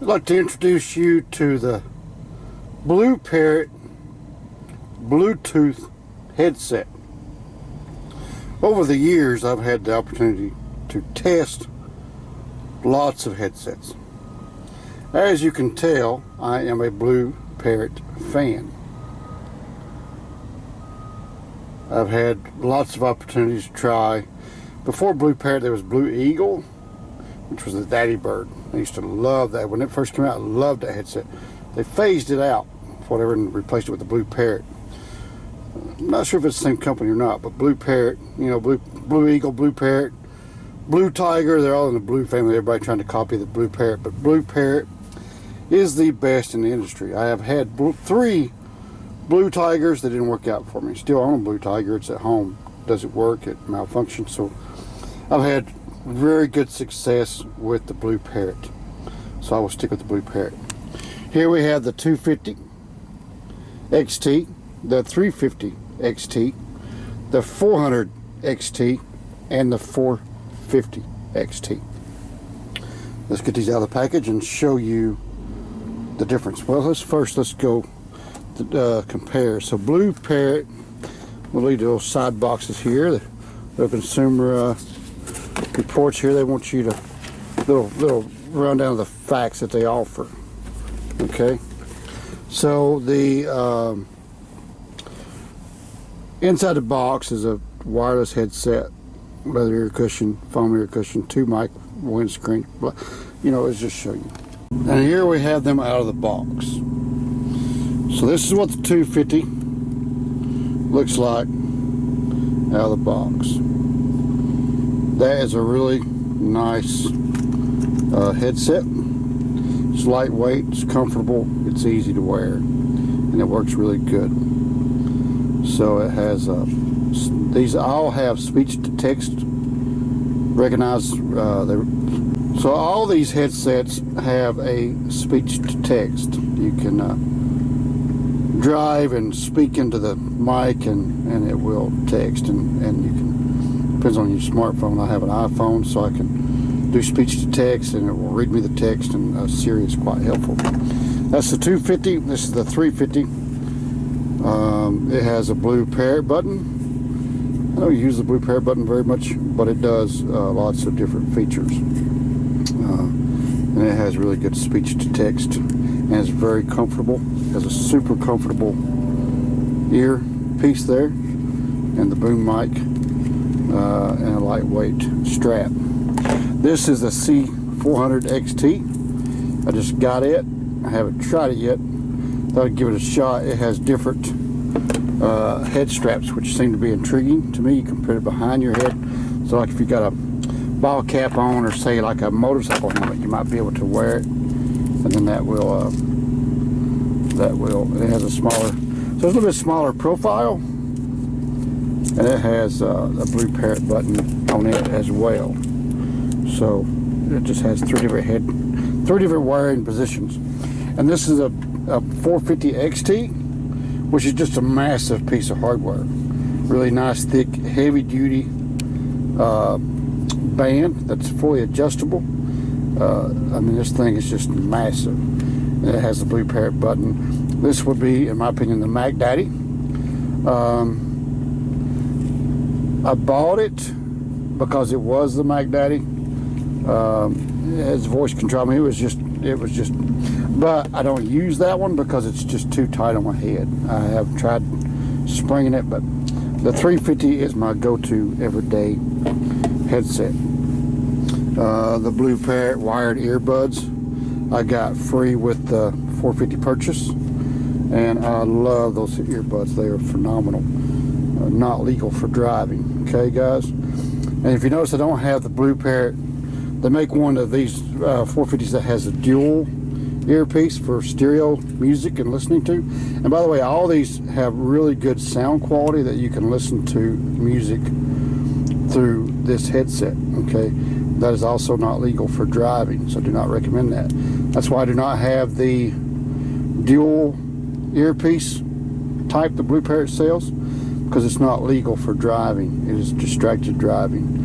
I'd like to introduce you to the Blue Parrott Bluetooth headset. Over the years, I've had the opportunity to test lots of headsets. As you can tell, I am a Blue Parrott fan. I've had lots of opportunities to try. Before Blue Parrott, there was Blue Eagle, which was the daddy bird. I used to love that. When it first came out, I loved that headset. They phased it out, whatever, and replaced it with the Blue Parrott. I'm not sure if it's the same company or not, but Blue Parrott, you know, Blue Eagle, Blue Parrott, Blue Tiger, they're all in the Blue family. Everybody trying to copy the Blue Parrott, but Blue Parrott is the best in the industry. I have had three Blue Tigers that didn't work out for me. Still own a Blue Tiger. It's at home. Doesn't work. It malfunctions. So I've had very good success with the Blue Parrott. So I will stick with the Blue Parrott. Here we have the 250 XT, the 350 XT, the 400 XT, and the 450 XT. Let's get these out of the package and show you the difference. Well, let's go to, compare. So Blue Parrott, we'll leave the little side boxes here. The consumer reports here. They want you to little rundown of the facts that they offer. Okay, so the inside the box is a wireless headset, leather ear cushion, foam ear cushion, 2 mic, windscreen. You know, let's just show you. And here we have them out of the box. So this is what the 250 looks like out of the box. That is a really nice headset. It's lightweight, it's comfortable, it's easy to wear, and it works really good. So it has these all have speech to text recognize. So all these headsets have a speech to text. You can drive and speak into the mic, and it will text, and you can, depends on your smartphone. I have an iPhone, so I can do speech to text, and it will read me the text, and Siri is quite helpful. That's the 250. This is the 350. It has a Blue Parrott button. I don't use the Blue Parrott button very much, but it does lots of different features. And it has really good speech to text, and it's very comfortable. It has a super comfortable ear piece there, and the boom mic, and a lightweight strap. This is the C400 XT. I just got it. I haven't tried it yet. Thought I'd give it a shot. It has different head straps, which seem to be intriguing to me. You can put it behind your head. So like if you got a ball cap on, or say like a motorcycle helmet, you might be able to wear it, and then that will it has a smaller, so it's a little bit smaller profile, and it has a Blue Parrott button on it as well. So it just has three different wearing positions. And this is a 450 XT, which is just a massive piece of hardware. Really nice, thick, heavy duty band that's fully adjustable. I mean, this thing is just massive. And it has the Blue Parrott button. This would be, in my opinion, the Mac Daddy. I bought it because it was the Mac Daddy. It has voice control. I mean, it was just, but I don't use that one because it's just too tight on my head. I have tried springing it, but the 350 is my go-to everyday headset. The Blue Parrott wired earbuds I got free with the 450 purchase, and I love those earbuds. They are phenomenal. Not legal for driving, okay guys? And if you notice, I don't have the Blue Parrott. They make one of these 450s that has a dual earpiece for stereo music and listening to. And by the way, all these have really good sound quality that you can listen to music through this headset, okay? That is also not legal for driving, so do not recommend that. That's why I do not have the dual earpiece type the Blue Parrott sells, because it's not legal for driving. It is distracted driving.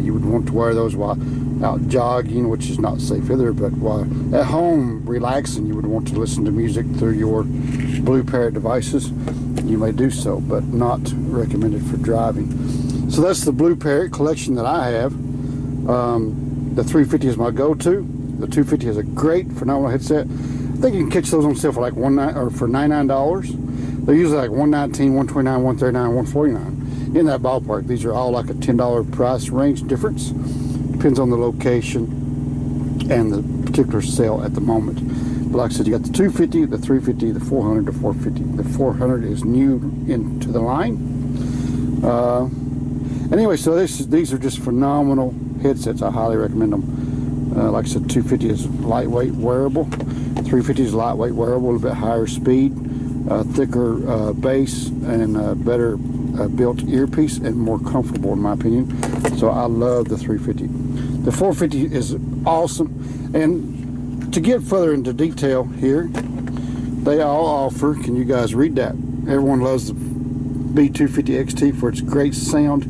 You would want to wear those while out jogging, which is not safe either, but while at home relaxing, you would want to listen to music through your Blue Parrott devices, you may do so, but not recommended for driving. So that's the Blue Parrott collection that I have. The 350 is my go-to. The 250 is a great, phenomenal headset. I think you can catch those on sale for like $99. They're usually like $119, $129, $139, $149. In that ballpark. These are all like a $10 price range difference. Depends on the location and the particular sale at the moment. But like I said, you got the 250, the 350, the 400, the 450. The 400 is new into the line. Anyway, so these are just phenomenal headsets. I highly recommend them. Like I said, 250 is lightweight wearable. 350 is lightweight wearable, a little bit higher speed, thicker bass, and better built earpiece, and more comfortable in my opinion. So I love the 350. The 450 is awesome. And to get further into detail here, they all offer, can you guys read that? Everyone loves the B250 XT for its great sound,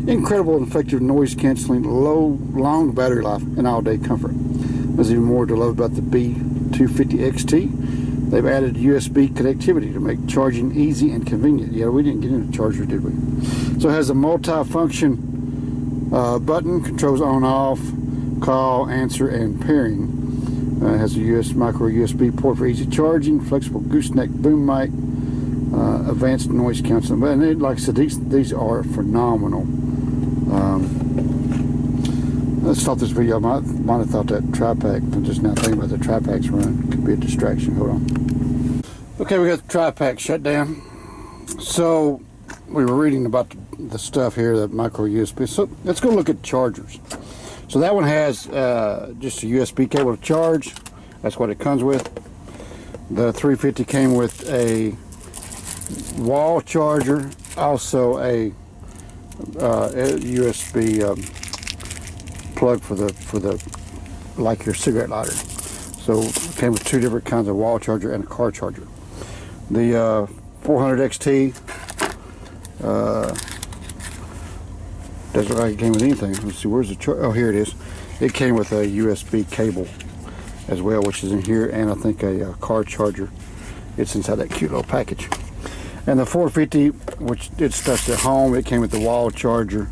incredible and effective noise canceling, long battery life, and all-day comfort. There's even more to love about the B250 XT. They've added USB connectivity to make charging easy and convenient. Yeah, we didn't get into charger, did we? So it has a multi-function button, controls on-off, call, answer, and pairing. It has a micro USB port for easy charging, flexible gooseneck boom mic, advanced noise canceling. But like I said, these are phenomenal. Let's stop this video. I might have thought that tri-pack, I'm just now thinking about the tri-packs running, could be a distraction. Hold on. Okay, we got the tri-pack shut down. So we were reading about the stuff here, the micro USB. So let's go look at chargers. So that one has just a USB cable to charge. That's what it comes with. The 350 came with a wall charger, also a USB plug for the like your cigarette lighter. So it came with two different kinds of wall charger and a car charger. The 400 XT doesn't look like it came with anything. Let's see, where's the charger? Oh, here it is. It came with a USB cable as well, which is in here, and I think a car charger. It's inside that cute little package. And the 450, which it stuck at home, it came with the wall charger.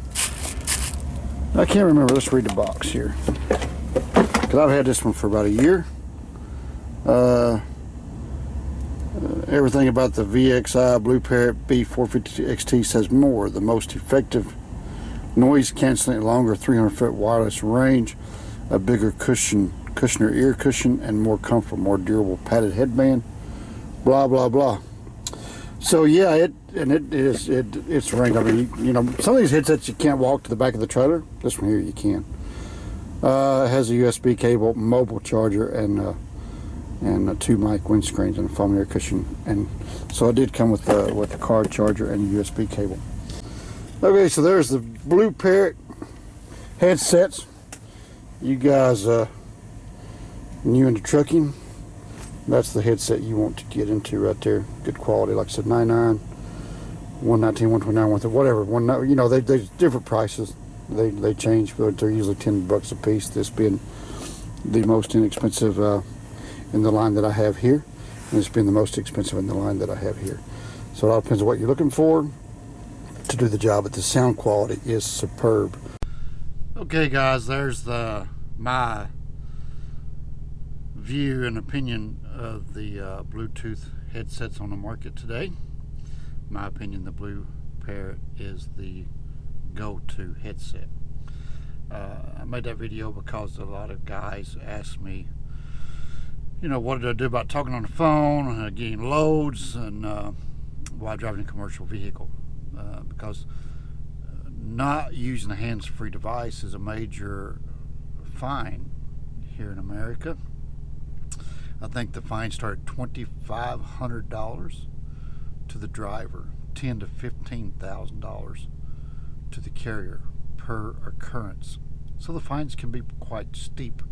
I can't remember. Let's read the box here, because I've had this one for about a year. Everything about the VXI Blue Parrott B450 XT says more. The most effective noise canceling, longer 300-foot wireless range, a bigger cushioner ear cushion, and more comfortable, more durable padded headband. Blah blah blah. So yeah, it's ranked. I mean, you know, some of these headsets you can't walk to the back of the trailer. This one here you can. It has a USB cable, mobile charger, and two mic windscreens and a foam air cushion. And so it did come with the car charger and a USB cable. Okay, so there's the Blue Parrott headsets. You guys new into trucking, that's the headset you want to get into right there. Good quality, like I said, $99, $119, $129, whatever. You know, there's different prices. They change, but they're usually $10 a piece. This being the most inexpensive in the line that I have here, and it's been the most expensive in the line that I have here. So it all depends on what you're looking for to do the job, but the sound quality is superb. Okay guys, there's my view and opinion of the Bluetooth headsets on the market today. In my opinion, the Blue Parrott is the go-to headset. I made that video because a lot of guys asked me, you know, what did I do about talking on the phone, getting loads, and while driving a commercial vehicle. Because not using a hands-free device is a major fine here in America. I think the fine started $2,500 to the driver, $10,000 to $15,000 to the carrier per occurrence. So the fines can be quite steep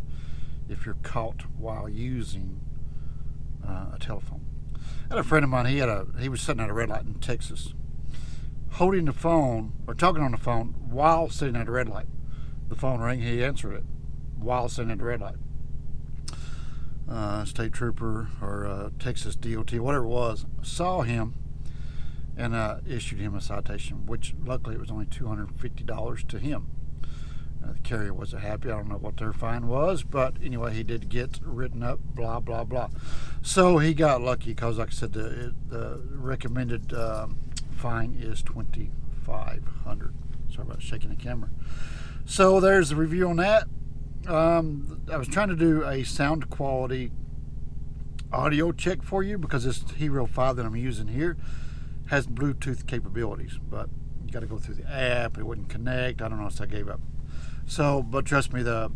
if you're caught while using a telephone. I had a friend of mine. He was sitting at a red light in Texas, holding the phone or talking on the phone while sitting at a red light. The phone rang. He answered it. while standing at the red light. State trooper or Texas DOT, whatever it was, saw him and issued him a citation, which luckily it was only $250 to him. The carrier wasn't happy. I don't know what their fine was, but anyway, he did get written up, blah, blah, blah. So he got lucky because, like I said, the recommended fine is $2,500. Sorry about shaking the camera. So there's the review on that. I was trying to do a sound quality audio check for you because this Hero 5 that I'm using here has Bluetooth capabilities, but you got to go through the app. It wouldn't connect. I don't know, so I gave up. So, but trust me, the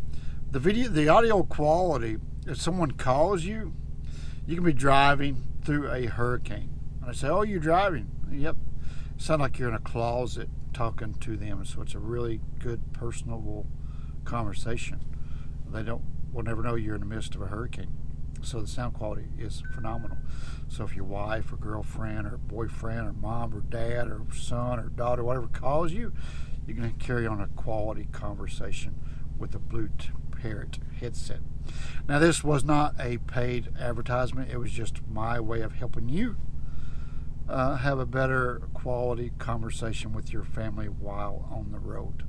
audio quality, if someone calls you, you can be driving through a hurricane. And I say, oh, you're driving? Yep. It sounds like you're in a closet talking to them. So it's a really good, personable conversation. Will never know you're in the midst of a hurricane. So the sound quality is phenomenal. So if your wife or girlfriend or boyfriend or mom or dad or son or daughter, whatever calls you, you can carry on a quality conversation with a Parrott headset. Now, this was not a paid advertisement. It was just my way of helping you have a better quality conversation with your family while on the road.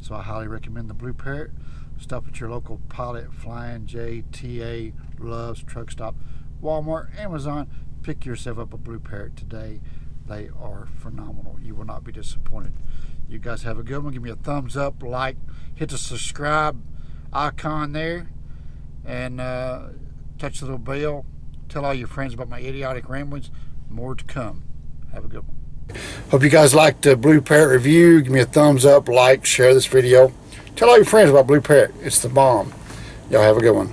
So I highly recommend the Parrott. Stop at your local Pilot, Flying J, TA, Love's, Truck Stop, Walmart, Amazon. Pick yourself up a Parrott today. They are phenomenal. You will not be disappointed. You guys have a good one. Give me a thumbs up, like, hit the subscribe icon there, and touch the little bell. Tell all your friends about my idiotic ramblings. More to come. Have a good one. Hope you guys liked the Parrott review. Give me a thumbs up, like, share this video. Tell all your friends about Parrott. It's the bomb. Y'all have a good one.